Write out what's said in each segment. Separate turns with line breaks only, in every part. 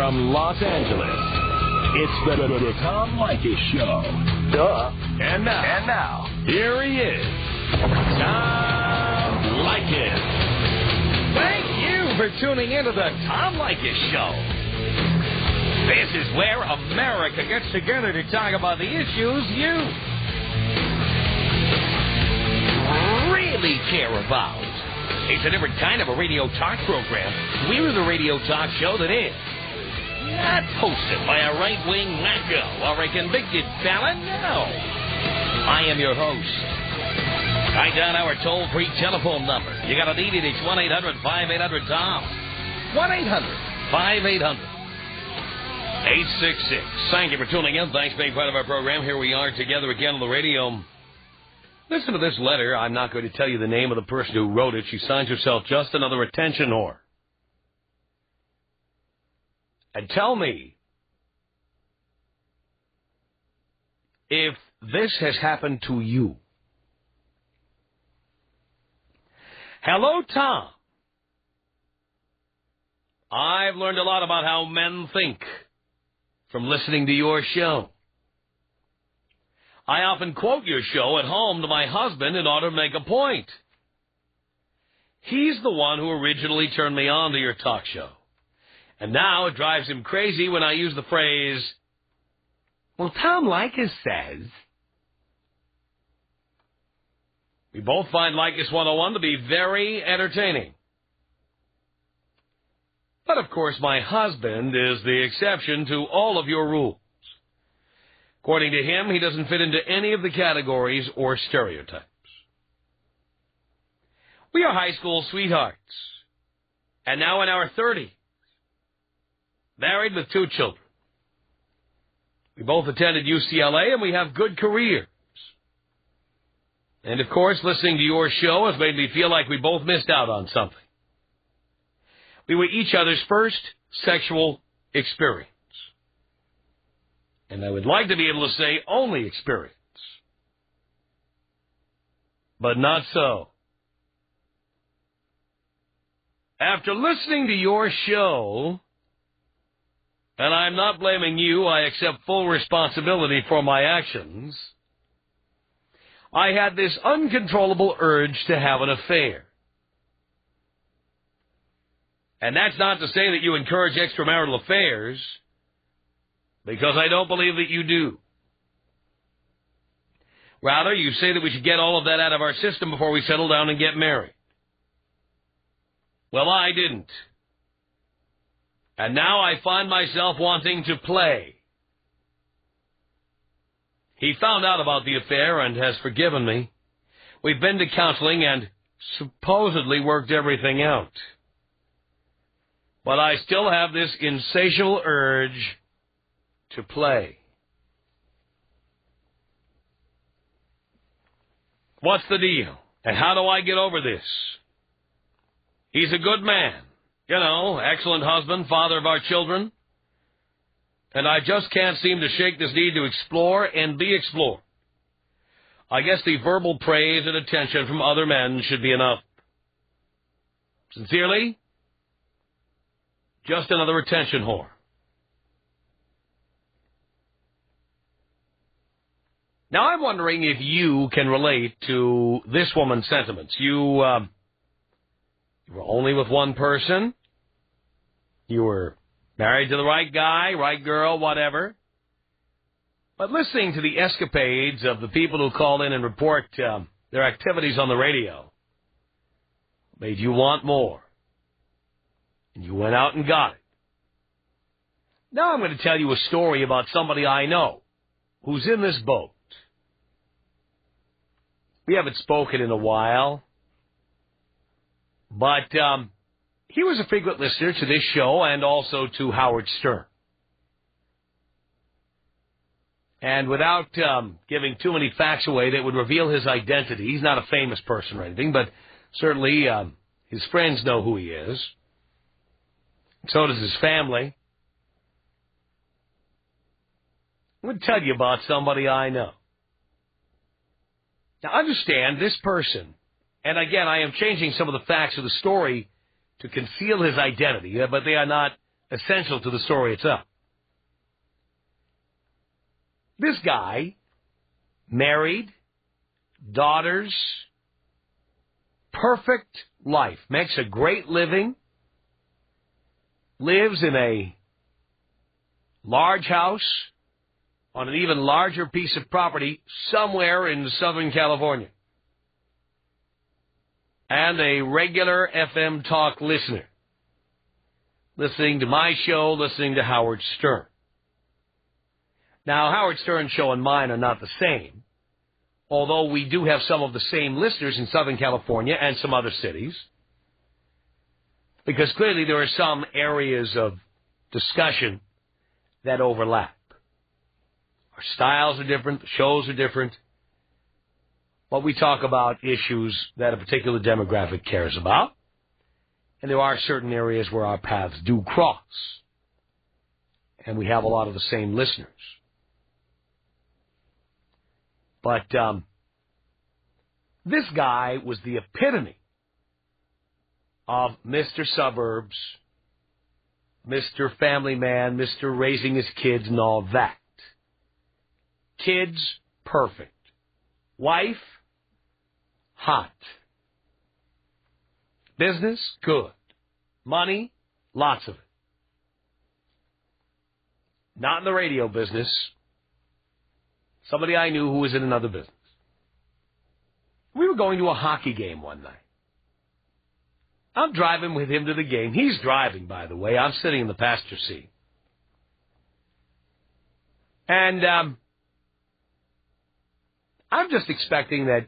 From Los Angeles, it's the Tom Leykis Show.
Duh.
And now, here he is, Tom Leykis.
Thank you for tuning into the Tom Leykis Show. This is where America gets together to talk about the issues you really care about. It's a different kind of a radio talk program. We're the radio talk show that is not hosted by a right-wing wacko or a convicted felon. No. I am your host. Write down our toll-free telephone number. You got to need it. It's 1-800-5800-TOM. 1-800-5800-866. Thank you for tuning in. Thanks for being part of our program. Here we are together again on the radio. Listen to this letter. I'm not going to tell you the name of the person who wrote it. She signs herself Just Another Attention Whore. And tell me if this has happened to you. Hello, Tom. I've learned a lot about how men think from listening to your show. I often quote your show at home to my husband in order to make a point. He's the one who originally turned me on to your talk show. And now it drives him crazy when I use the phrase, well, Tom Leykis says. We both find Leykis 101 to be very entertaining. But, of course, my husband is the exception to all of your rules. According to him, he doesn't fit into any of the categories or stereotypes. We are high school sweethearts, and now in our 30s, married with 2 children. We both attended UCLA, and we have good careers. And, of course, listening to your show has made me feel like we both missed out on something. We were each other's first sexual experience. And I would like to be able to say only experience. But not so. After listening to your show, and I'm not blaming you, I accept full responsibility for my actions, I had this uncontrollable urge to have an affair. And that's not to say that you encourage extramarital affairs, because I don't believe that you do. Rather, you say that we should get all of that out of our system before we settle down and get married. Well, I didn't. And now I find myself wanting to play. He found out about the affair and has forgiven me. We've been to counseling and supposedly worked everything out. But I still have this insatiable urge to play. What's the deal? And how do I get over this? He's a good man. You know, excellent husband, father of our children. And I just can't seem to shake this need to explore and be explored. I guess the verbal praise and attention from other men should be enough. Sincerely, just another attention whore. Now, I'm wondering if you can relate to this woman's sentiments. You were only with one person. You were married to the right guy, right girl, whatever. But listening to the escapades of the people who call in and report their activities on the radio made you want more. And you went out and got it. Now I'm going to tell you a story about somebody I know who's in this boat. We haven't spoken in a while, but he was a frequent listener to this show and also to Howard Stern. And without giving too many facts away that would reveal his identity, he's not a famous person or anything, but certainly his friends know who he is. So does his family. I'm going to tell you about somebody I know. Now, understand this person, and again, I am changing some of the facts of the story to conceal his identity, but they are not essential to the story itself. This guy, married, daughters, perfect life, makes a great living, lives in a large house on an even larger piece of property somewhere in Southern California, and a regular FM talk listener, listening to my show, listening to Howard Stern. Now, Howard Stern's show and mine are not the same, although we do have some of the same listeners in Southern California and some other cities, because clearly there are some areas of discussion that overlap. Our styles are different, the shows are different, but we talk about issues that a particular demographic cares about, and there are certain areas where our paths do cross, and we have a lot of the same listeners. But this guy was the epitome of Mr. Suburbs, Mr. Family Man, Mr. Raising his kids and all that. Kids, perfect. Wife, hot. Business, good. Money, lots of it. Not in the radio business. Somebody I knew who was in another business. We were going to a hockey game one night. I'm driving with him to the game. He's driving, by the way. I'm sitting in the passenger seat. And I'm just expecting that,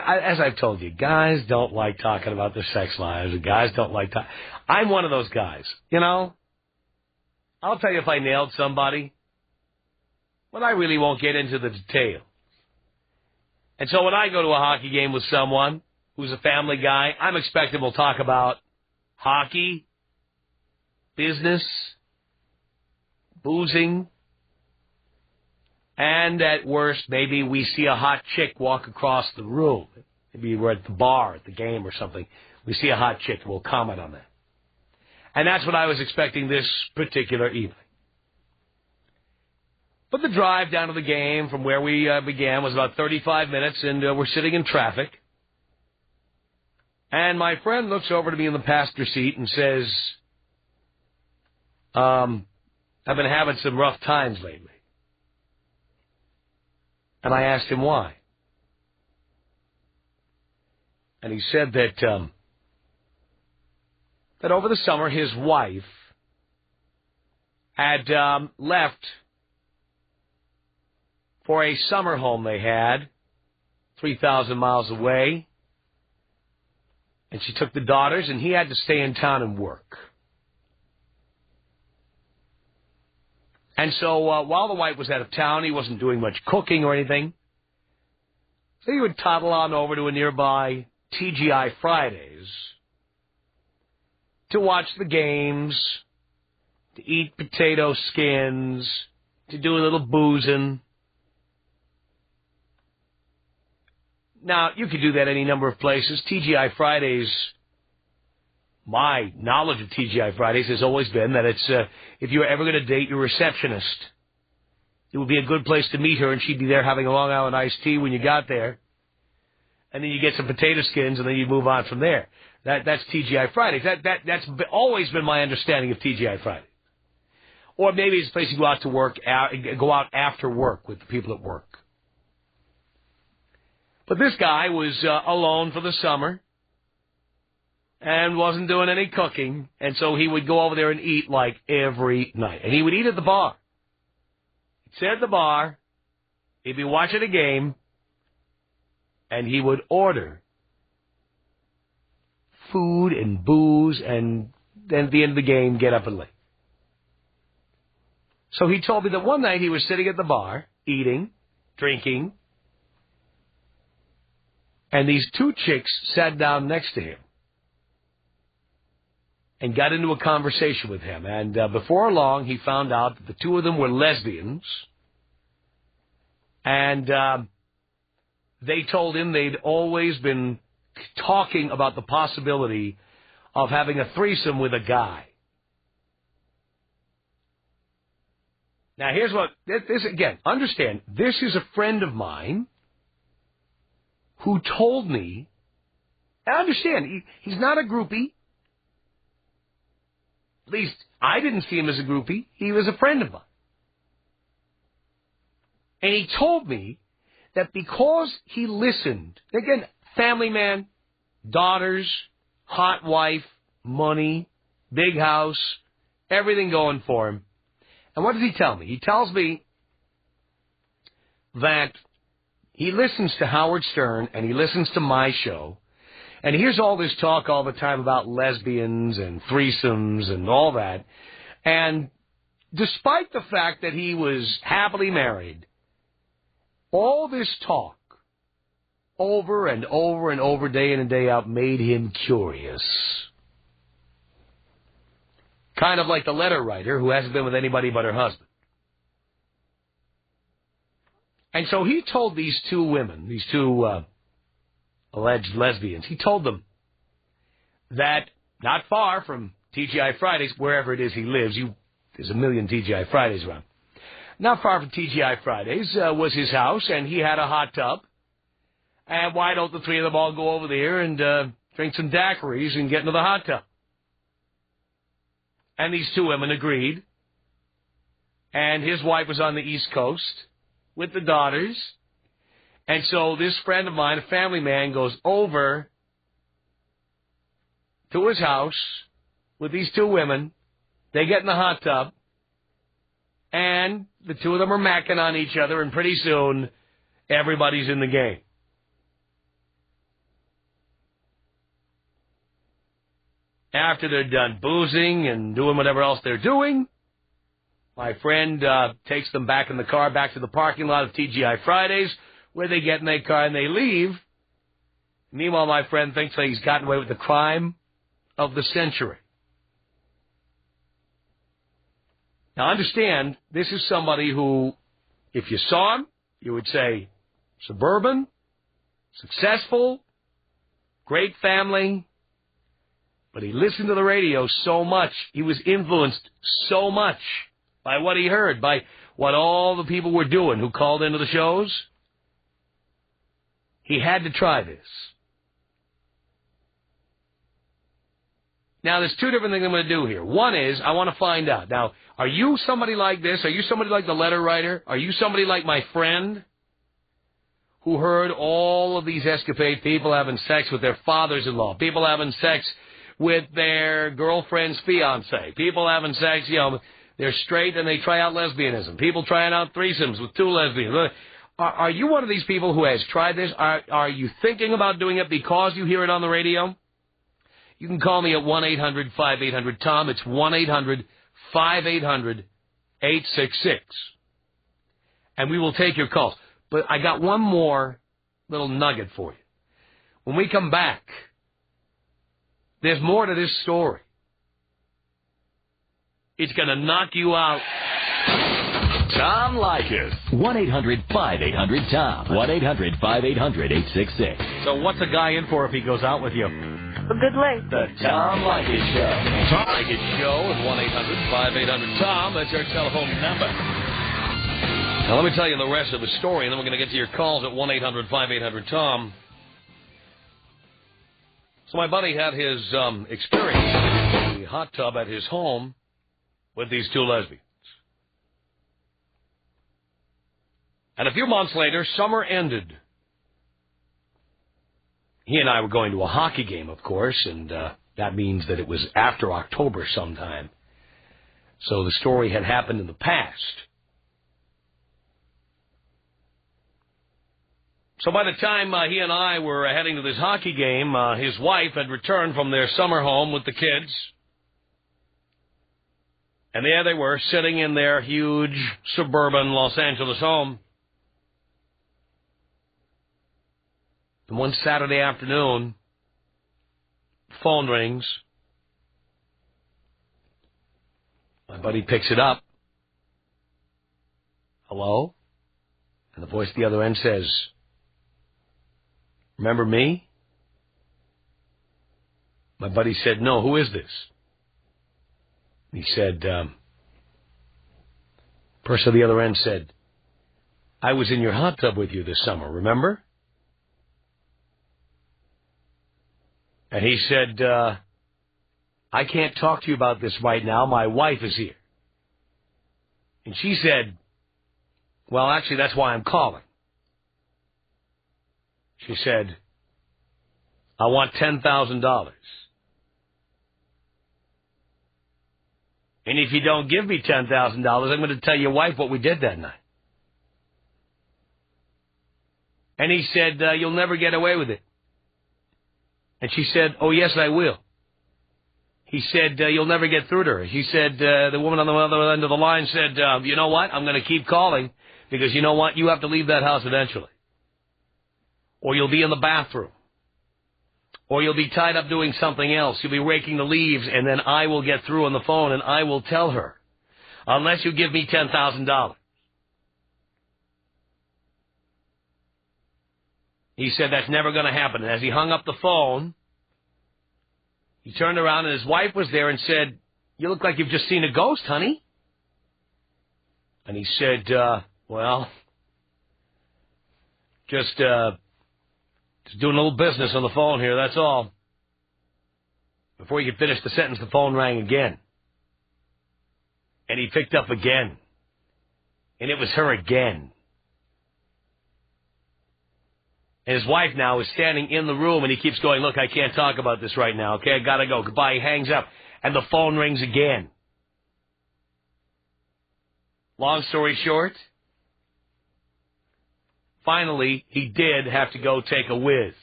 as I've told you, guys don't like talking about their sex lives. And guys don't like talking. I'm one of those guys, I'll tell you if I nailed somebody, but I really won't get into the details. And so when I go to a hockey game with someone who's a family guy, I'm expecting we'll talk about hockey, business, boozing, and at worst, maybe we see a hot chick walk across the room. Maybe we're at the bar at the game or something. We see a hot chick, and we'll comment on that. And that's what I was expecting this particular evening. But the drive down to the game from where we began was about 35 minutes, and we're sitting in traffic. And my friend looks over to me in the passenger seat and says, I've been having some rough times lately. And I asked him why. And he said that over the summer his wife had left for a summer home they had 3,000 miles away. And she took the daughters, and he had to stay in town and work. And so while the wife was out of town, he wasn't doing much cooking or anything. So he would toddle on over to a nearby TGI Fridays to watch the games, to eat potato skins, to do a little boozing. Now, you could do that any number of places. TGI Fridays, my knowledge of TGI Fridays has always been that it's, if you were ever going to date your receptionist, it would be a good place to meet her, and she'd be there having a Long Island iced tea when you got there. And then you get some potato skins, and then you move on from there. That's TGI Fridays. That's always been my understanding of TGI Fridays. Or maybe it's a place you go out to work, go out after work with the people at work. But this guy was alone for the summer and wasn't doing any cooking, and so he would go over there and eat like every night. And he would eat at the bar. He'd sit at the bar, he'd be watching a game, and he would order food and booze, and then at the end of the game, get up and leave. So he told me that one night he was sitting at the bar, eating, drinking, and these two chicks sat down next to him and got into a conversation with him. And before long, he found out that the two of them were lesbians. And they told him they'd always been talking about the possibility of having a threesome with a guy. Now, here's what, this again, understand, this is a friend of mine who told me, I understand, he's not a groupie. At least, I didn't see him as a groupie. He was a friend of mine. And he told me that because he listened, again, family man, daughters, hot wife, money, big house, everything going for him. And what does he tell me? He tells me that he listens to Howard Stern and he listens to my show, and he hears all this talk all the time about lesbians and threesomes and all that. And despite the fact that he was happily married, all this talk over and over and over, day in and day out, made him curious. Kind of like the letter writer who hasn't been with anybody but her husband. And so he told these two women, these two alleged lesbians, he told them that not far from TGI Fridays, wherever it is he lives, there's a million TGI Fridays around, not far from TGI Fridays was his house, and he had a hot tub. And why don't the three of them all go over there and drink some daiquiris and get into the hot tub? And these two women agreed. And his wife was on the East Coast with the daughters. And so this friend of mine, a family man, goes over to his house with these two women. They get in the hot tub. And the two of them are macking on each other. And pretty soon, everybody's in the game. After they're done boozing and doing whatever else they're doing, my friend takes them back in the car, back to the parking lot of TGI Fridays, where they get in their car and they leave. Meanwhile, my friend thinks that he's gotten away with the crime of the century. Now, understand, this is somebody who, if you saw him, you would say, suburban, successful, great family. But he listened to the radio so much, he was influenced so much by what he heard, by what all the people were doing who called into the shows. He had to try this. Now, there's two different things I'm going to do here. One is, I want to find out. Now, are you somebody like this? Are you somebody like the letter writer? Are you somebody like my friend who heard all of these escapades, people having sex with their fathers-in-law, people having sex with their girlfriend's fiance, people having sex, they're straight and they try out lesbianism, people trying out threesomes with two lesbians. Are you one of these people who has tried this? Are you thinking about doing it because you hear it on the radio? You can call me at 1-800-5800-TOM. It's 1-800-5800-866. And we will take your calls. But I got one more little nugget for you. When we come back, there's more to this story. It's going to knock you out.
Tom Leykis. 1-800-5800-TOM. 1-800-5800-866.
So what's a guy in for if he goes out with you?
A good leg.
The Tom Leykis Show.
Tom Leykis Show at 1-800-5800-TOM. That's our telephone number. Now, let me tell you the rest of the story, and then we're going to get to your calls at 1-800-5800-TOM. So my buddy had his experience in the hot tub at his home with these two lesbians. And a few months later, summer ended. He and I were going to a hockey game, of course, and that means that it was after October sometime. So the story had happened in the past. So by the time he and I were heading to this hockey game, his wife had returned from their summer home with the kids. And there they were, sitting in their huge suburban Los Angeles home. And one Saturday afternoon, the phone rings. My buddy picks it up. Hello? And the voice at the other end says, "Remember me?" My buddy said, "No, who is this?" He said, Person on the other end said, I was in your hot tub with you this summer, remember? And he said, I can't talk to you about this right now. My wife is here. And she said, well, actually, that's why I'm calling. She said, I want $10,000. And if you don't give me $10,000, I'm going to tell your wife what we did that night. And he said, you'll never get away with it. And she said, oh, yes, I will. He said, you'll never get through to her. He said, the woman on the other end of the line said, you know what? I'm going to keep calling because you know what? You have to leave that house eventually. Or you'll be in the bathroom. Or you'll be tied up doing something else. You'll be raking the leaves, and then I will get through on the phone, and I will tell her, unless you give me $10,000. He said that's never going to happen. And as he hung up the phone, he turned around, and his wife was there and said, you look like you've just seen a ghost, honey. And he said, well, just doing a little business on the phone here, that's all. Before he could finish the sentence, the phone rang again. And he picked up again. And it was her again. And his wife now is standing in the room, and he keeps going, look, I can't talk about this right now, okay? I gotta go. Goodbye. He hangs up. And the phone rings again. Long story short, finally, he did have to go take a whiz.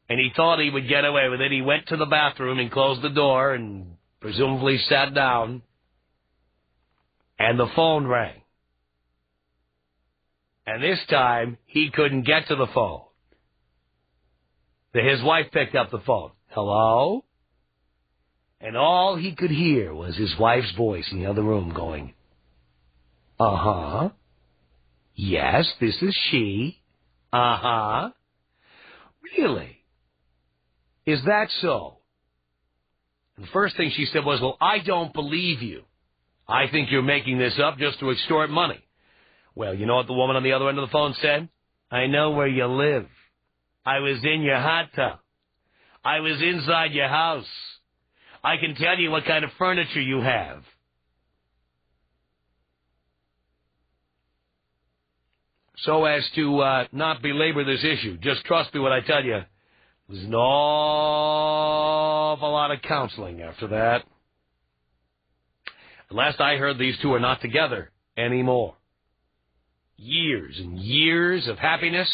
And he thought he would get away with it. He went to the bathroom and closed the door and presumably sat down. And the phone rang. And this time, he couldn't get to the phone. His wife picked up the phone. Hello? And all he could hear was his wife's voice in the other room going, uh-huh. Yes, this is she. Uh-huh. Really? Is that so? And the first thing she said was, well, I don't believe you. I think you're making this up just to extort money. Well, you know what the woman on the other end of the phone said? I know where you live. I was in your hot tub. I was inside your house. I can tell you what kind of furniture you have. So as to not belabor this issue, just trust me when I tell you, there's an awful lot of counseling after that. And last I heard, these two are not together anymore. Years and years of happiness,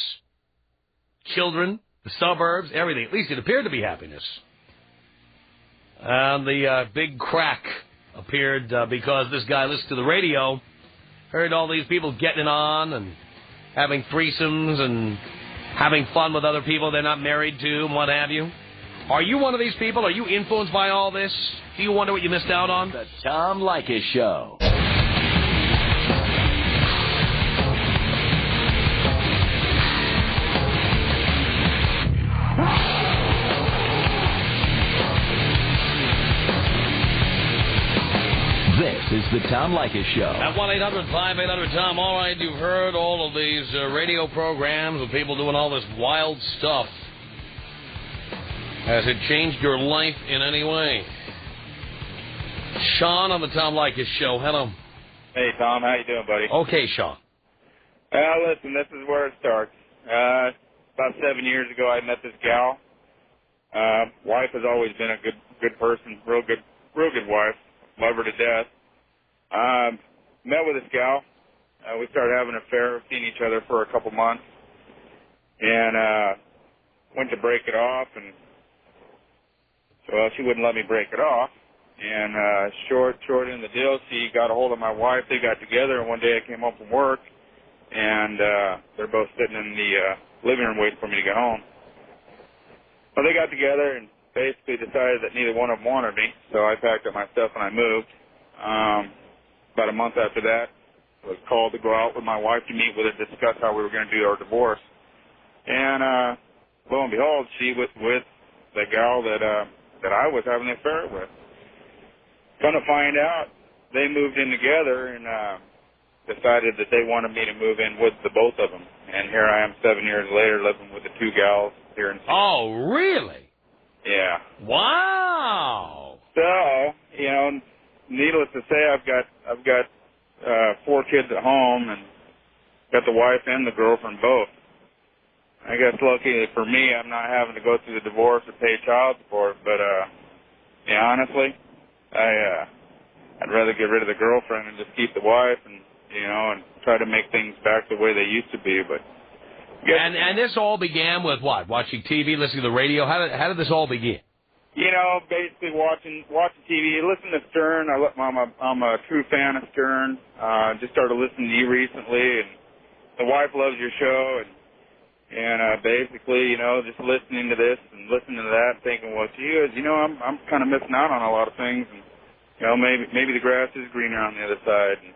children, the suburbs, everything. At least it appeared to be happiness. And the big crack appeared because this guy listened to the radio, heard all these people getting on and having threesomes and having fun with other people they're not married to and what have you. Are you one of these people? Are you influenced by all this? Do you wonder what you missed out on?
The Tom Leykis Show. This is the Tom Leykis Show.
At 1-800-5800-TOM. All right, you've heard all of these radio programs with people doing all this wild stuff. Has it changed your life in any way? Sean on the Tom Leykis Show. Hello.
Hey, Tom. How you doing, buddy?
Okay, Sean.
Listen, this is where it starts. About 7 years ago, I met this gal. Wife has always been a good person, real good wife. Love her to death. Met with this gal. We started having an affair, seeing each other for a couple months, and went to break it off, and so she wouldn't let me break it off. And short in the deal, she got a hold of my wife. They got together, and one day I came home from work, and they're both sitting in the living room waiting for me to get home. Well, they got together and basically decided that neither one of them wanted me, so I packed up my stuff and I moved. About a month after that, I was called to go out with my wife to meet with her to discuss how we were going to do our divorce. And lo and behold, she was with the gal that I was having an affair with. Come to find out, they moved in together and decided that they wanted me to move in with the both of them. And here I am 7 years later living with the two gals here in Seattle.
Oh, really?
Yeah.
Wow.
So, you know, needless to say, I've got 4 kids at home and got the wife and the girlfriend both. I guess lucky for me, I'm not having to go through the divorce or pay child support. But yeah, honestly, I'd rather get rid of the girlfriend and just keep the wife, and and try to make things back the way they used to be. But
and this all began with what? Watching TV, listening to the radio. How did this all begin?
Basically watching TV, listen to Stern. I'm a true fan of Stern. Just started listening to you recently, and the wife loves your show, and basically, just listening to this and listening to that, thinking, well, gee, I'm kind of missing out on a lot of things, and maybe the grass is greener on the other side, and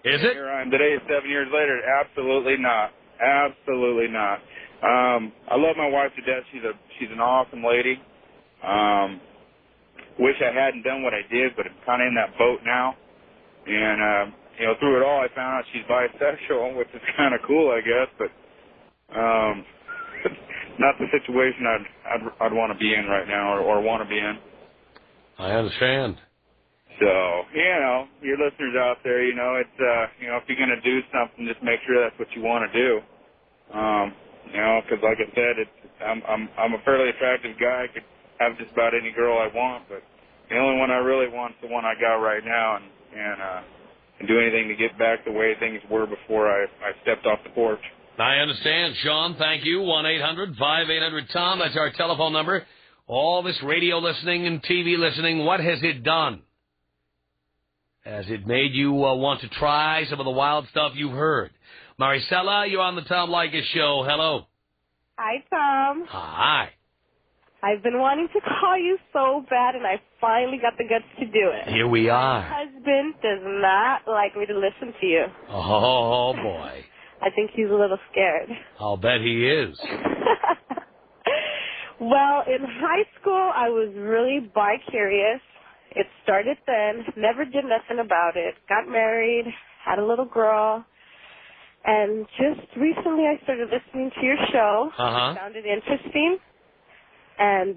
Is it?
Here I am today, 7 years later. Absolutely not. Absolutely not. I love my wife to death. She's an awesome lady. Wish I hadn't done what I did, but I'm kind of in that boat now. And through it all, I found out she's bisexual, which is kind of cool, I guess. But not the situation I'd want to be in right now, or want to be in.
I understand.
So, your listeners out there, it's, if you're going to do something, just make sure that's what you want to do. Because like I said, I'm a fairly attractive guy. I could have just about any girl I want, but the only one I really want is the one I got right now, and do anything to get back the way things were before I stepped off the porch.
I understand, Sean. Thank you. 1-800-5800-TOM. That's our telephone number. All this radio listening and TV listening, what has it done? Has it made you want to try some of the wild stuff you've heard? Maricela, you're on the Tom Leykis Show. Hello.
Hi, Tom.
Hi.
I've been wanting to call you so bad, and I finally got the guts to do it.
Here we are.
My husband does not like me to listen to you.
Oh, boy.
I think he's a little scared.
I'll bet he is.
Well, in high school, I was really bi-curious. It started then, never did nothing about it. Got married, had a little girl, and just recently I started listening to your show.
Uh-huh.
Found it interesting. And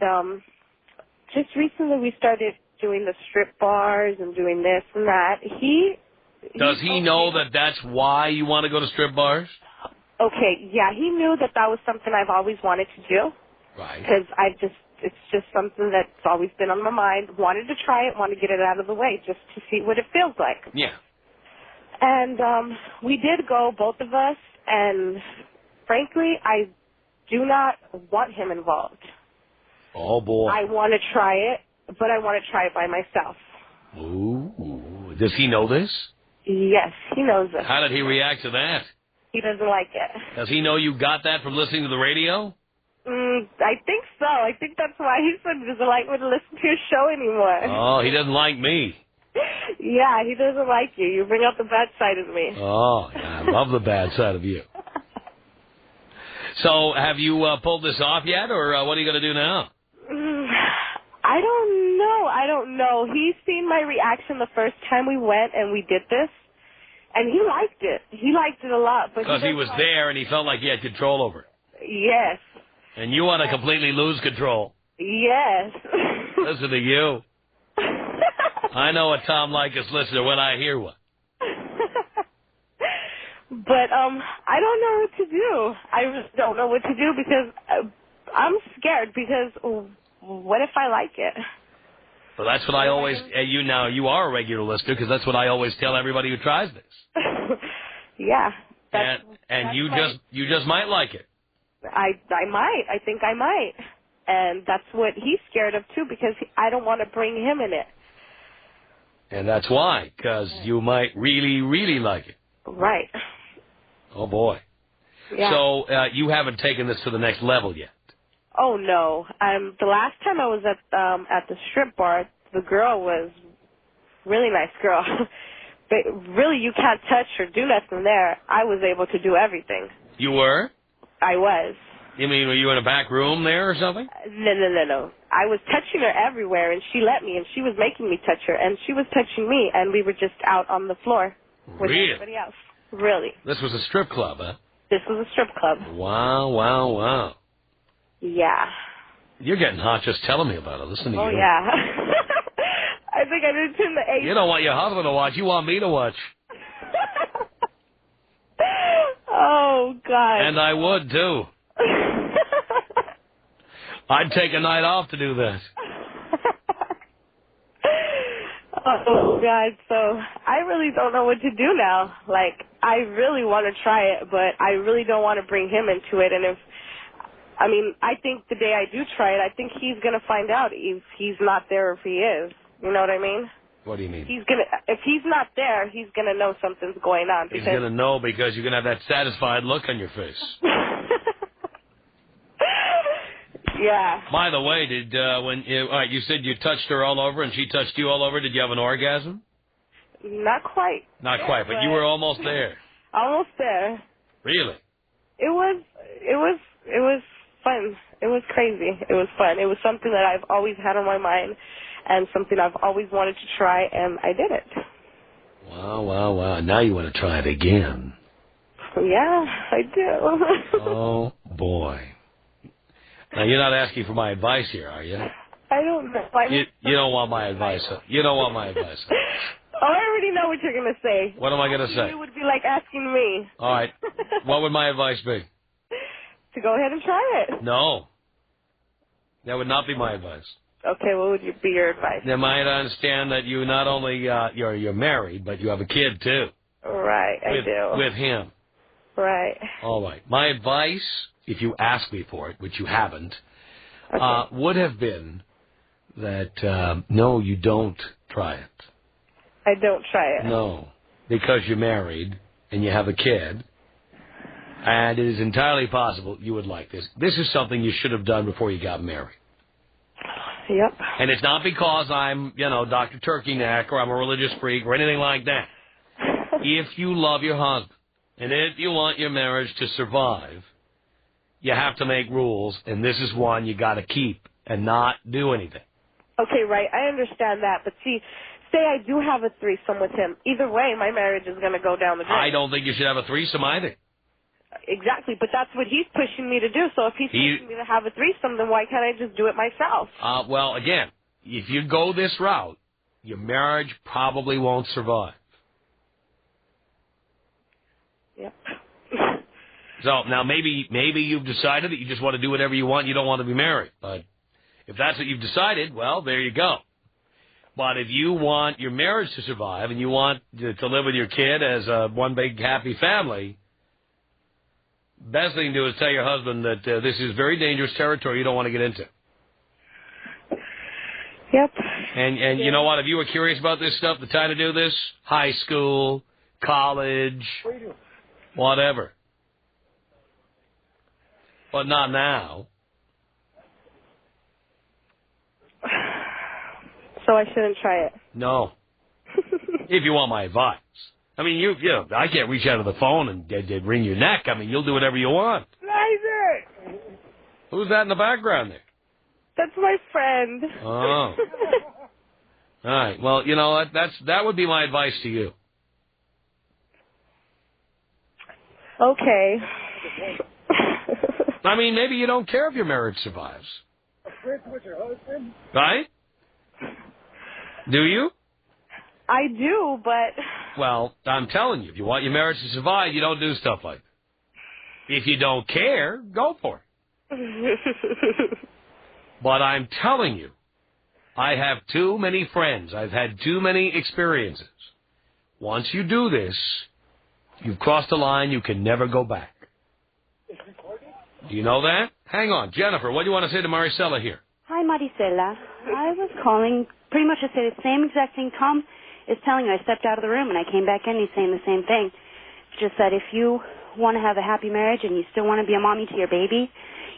just recently we started doing the strip bars and doing this and that.
Does he know that that's why you want to go to strip bars?
Okay, yeah, he knew that was something I've always wanted to do.
Right.
Because it's just something that's always been on my mind. Wanted to try it, wanted to get it out of the way just to see what it feels like.
Yeah.
And we did go, both of us, and frankly, I do not want him involved.
Oh, boy.
I want to try it, but I want to try it by myself.
Ooh. Does he know this?
Yes, he knows it.
How did he react to that?
He doesn't like it.
Does he know you got that from listening to the radio?
I think so. I think that's why he said he doesn't like me to listen to your show anymore.
Oh, he doesn't like me.
Yeah, he doesn't like you. You bring out the bad side of me.
Oh, yeah, I love the bad side of you. So, have you pulled this off yet, or what are you going to do now?
I don't know. He's seen my reaction the first time we went and we did this, and he liked it. He liked it a lot.
Because he was there and he felt like he had control over it.
Yes.
And you want to completely lose control.
Yes.
Listen to you. I know a Tom Leykis listener when I hear one.
But I don't know what to do. I just don't know what to do because I'm scared because what if I like it?
Well, that's what I always, you are a regular listener because that's what I always tell everybody who tries this.
Yeah.
And you just might like it.
I might. I think I might. And that's what he's scared of, too, because I don't want to bring him in it.
And that's why, because you might really, really like it.
Right.
Oh, boy.
Yeah.
So you haven't taken this to the next level yet?
Oh, no. The last time I was at the strip bar, the girl was a really nice girl. But really, you can't touch or do nothing there. I was able to do everything.
You were?
I was.
You mean, were you in a back room there or something?
No. I was touching her everywhere, and she let me, and she was making me touch her, and she was touching me, and we were just out on the floor with everybody else. Really.
This was a strip club, huh?
This was a strip club.
Wow.
Yeah.
You're getting hot just telling me about it. Listen to you.
Oh, yeah. I think I did turn the AC.
You don't want your husband to watch. You want me to watch.
Oh, God.
And I would, too. I'd take a night off to do this.
Oh, God. So I really don't know what to do now. Like, I really want to try it, but I really don't want to bring him into it. And I think the day I do try it, I think he's going to find out if he's not there or if he is. You know what I mean?
What do you mean?
If he's not there, he's going to know something's going on.
He's going to know because you're going to have that satisfied look on your face.
Yeah.
By the way, you said you touched her all over and she touched you all over, did you have an orgasm?
Not quite.
Not quite, but you were almost there.
Almost there.
Really?
It was fun. It was crazy. It was fun. It was something that I've always had on my mind and something I've always wanted to try, and I did it.
Wow. Now you want to try it again.
Yeah, I do.
Oh, boy. Now, you're not asking for my advice here, are you?
I don't know.
You don't want my advice. You don't want my advice.
Oh, I already know what you're going to say.
What am I going to say?
It would be like asking me.
All right. What would my advice be?
To go ahead and try it.
No. That would not be my advice.
Okay, what would be your advice?
Then might understand that you not only you're married, but you have a kid too.
Right, I do.
With him.
Right.
All right. My advice, if you ask me for it, which you haven't, would have been that no, you don't try it.
I don't try it.
No, because you're married and you have a kid, and it is entirely possible you would like this. This is something you should have done before you got married.
Yep.
And it's not because I'm, Dr. Turkey Neck or I'm a religious freak or anything like that. If you love your husband and if you want your marriage to survive, you have to make rules, and this is one you got to keep and not do anything.
Okay, right. I understand that. But see, say I do have a threesome with him. Either way, my marriage is going to go down the drain.
I don't think you should have a threesome either.
Exactly, but that's what he's pushing me to do. So if he's pushing me to have a threesome, then why can't I just do it myself?
Well, again, if you go this route, your marriage probably won't survive.
Yep.
So now maybe you've decided that you just want to do whatever you want. You don't want to be married. But if that's what you've decided, well, there you go. But if you want your marriage to survive and you want to live with your kid as one big happy family, best thing to do is tell your husband that this is very dangerous territory you don't want to get into.
Yep.
And you know what? If you were curious about this stuff, the time to do this, high school, college, whatever. But not now.
So I shouldn't try it?
No. If you want my advice. I mean, I can't reach out of the phone and wring your neck. I mean, you'll do whatever you want.
Neither.
Who's that in the background there?
That's my friend.
Oh. All right. Well, you know what? That would be my advice to you.
Okay.
I mean, maybe you don't care if your marriage survives.
With your husband?
Right? Do you?
I do, but...
Well, I'm telling you, if you want your marriage to survive, you don't do stuff like that. If you don't care, go for it. But I'm telling you, I have too many friends. I've had too many experiences. Once you do this, you've crossed a line you can never go back. Do you know that? Hang on. Jennifer, what do you want to say to Maricela here?
Hi, Maricela. I was calling pretty much to say the same exact thing Tom is telling you. I stepped out of the room and I came back in. He's saying the same thing. Just that if you want to have a happy marriage and you still want to be a mommy to your baby,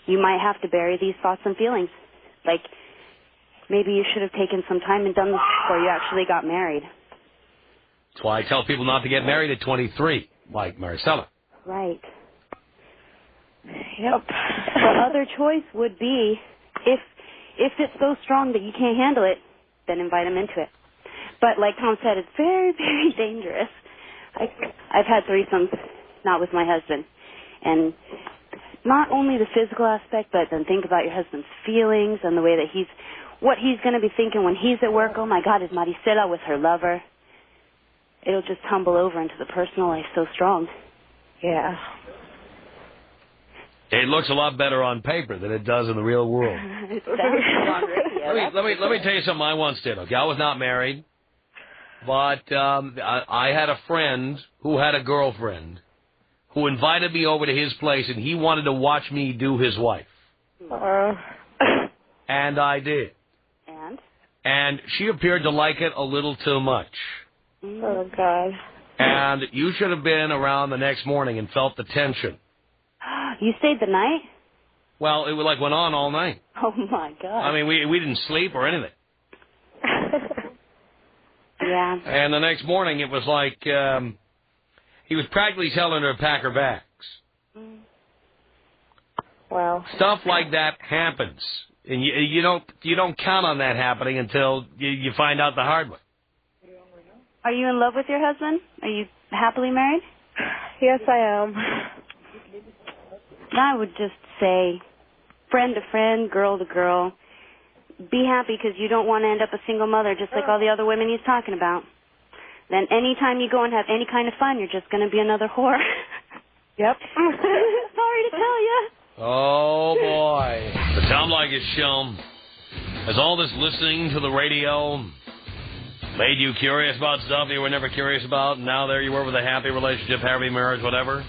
you might have to bury these thoughts and feelings. Like, maybe you should have taken some time and done this before you actually got married.
That's why I tell people not to get married at 23, like Maricela.
Right.
Yep.
The other choice would be, if it's so strong that you can't handle it, then invite him into it. But like Tom said, it's very, very dangerous. I've had threesomes, not with my husband. And not only the physical aspect, but then think about your husband's feelings and the way that what he's going to be thinking when he's at work. Oh, my God, is Maricela with her lover? It'll just tumble over into the personal life so strong.
Yeah.
It looks a lot better on paper than it does in the real world. Let me tell you something I once did. Okay, I was not married, but I had a friend who had a girlfriend who invited me over to his place, and he wanted to watch me do his wife. And I did. And she appeared to like it a little too much.
Oh, God.
And you should have been around the next morning and felt the tension.
You stayed the night?
Well, it went on all night.
Oh, my God.
I mean, we didn't sleep or anything.
Yeah.
And the next morning, it was like he was practically telling her to pack her bags.
Wow.
Stuff like that happens, and you don't count on that happening until you find out the hard way.
Are you in love with your husband? Are you happily married?
Yes, I am.
I would just say, friend to friend, girl to girl, be happy because you don't want to end up a single mother just like all the other women he's talking about. Then anytime you go and have any kind of fun, you're just going to be another whore.
Yep.
Sorry to tell you.
Oh, boy. The Tom Leykis Show. Has all this listening to the radio made you curious about stuff you were never curious about, and now there you were with a happy relationship, happy marriage, whatever?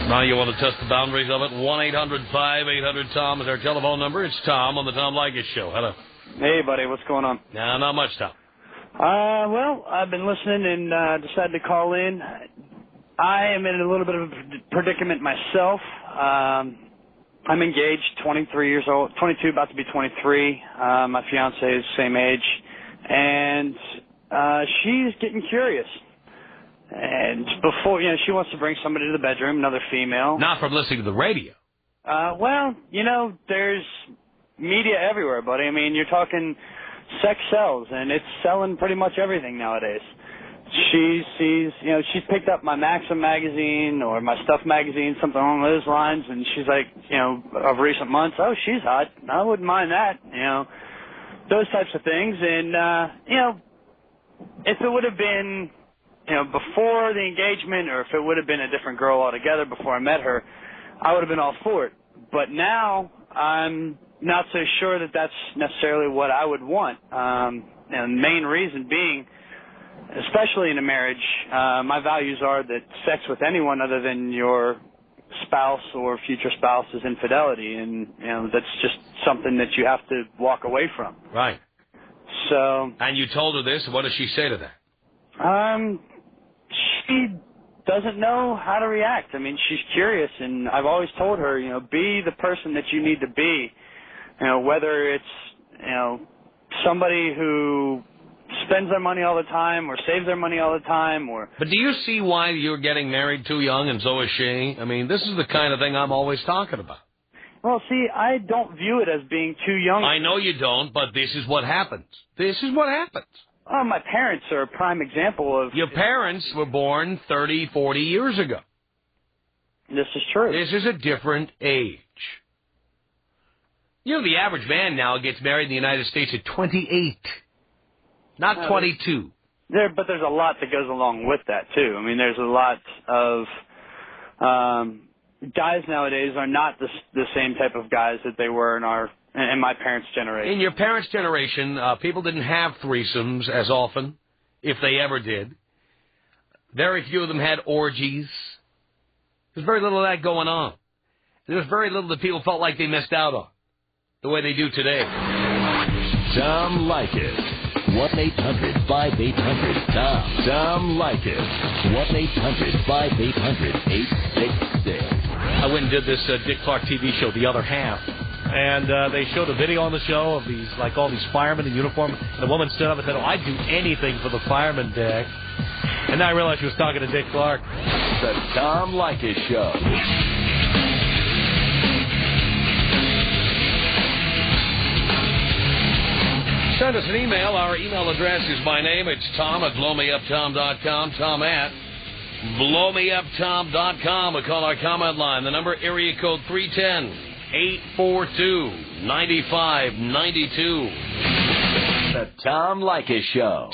Now you want to test the boundaries of it? 1-800-5800-TOM is our telephone number. It's Tom on the Tom Leykis Show. Hello.
Hey, buddy. What's going on?
No, not much, Tom.
Well, I've been listening and decided to call in. I am in a little bit of a predicament myself. I'm engaged, 23 years old, 22, about to be 23. My fiance is the same age. And she's getting curious. And before, she wants to bring somebody to the bedroom, another female.
Not from listening to the radio.
Well, there's media everywhere, buddy. I mean, you're talking sex sells, and it's selling pretty much everything nowadays. She sees, she's picked up my Maxim magazine or my Stuff magazine, something along those lines, and she's like, of recent months, oh, she's hot. I wouldn't mind that, those types of things. And, if it would have been, before the engagement, or if it would have been a different girl altogether before I met her, I would have been all for it. But now I'm not so sure that that's necessarily what I would want. And the main reason being, especially in a marriage, my values are that sex with anyone other than your spouse or future spouse is infidelity, and that's just something that you have to walk away from.
Right.
So. And
you told her this. What does she say to that?
She doesn't know how to react. I mean, she's curious, and I've always told her, be the person that you need to be. Whether it's somebody who spends their money all the time or saves their money all the time, or. But
do you see why you're getting married too young, and so is she? I mean, this is the kind of thing I'm always talking about.
Well, see, I don't view it as being too young.
I know you don't, but this is what happens. This is what happens.
Oh, my parents are a prime example of.
Your parents were born 30, 40 years ago.
This is true.
This is a different age. The average man now gets married in the United States at 28. Not 22.
But there's a lot that goes along with that, too. I mean, there's a lot of guys nowadays are not the same type of guys that they were in my parents' generation. In
your parents' generation, people didn't have threesomes as often, if they ever did. Very few of them had orgies. There's very little of that going on. There's very little that people felt like they missed out on, the way they do today.
Tom Leykis. 1-800-5800-TOM. Tom Leykis. 1-800-5800-866.
I went and did this Dick Clark TV show, The Other Half. And they showed a video on the show of all these firemen in uniform. And the woman stood up and said, I'd do anything for the fireman, Dick. And then I realized she was talking to Dick Clark.
The Tom Leykis Show.
send us an email. Our email address is my name. It's Tom at blowmeuptom.com. Tom at blowmeuptom.com. We call our comment line. The number, area code 310-842-9592.
The Tom Leykis Show.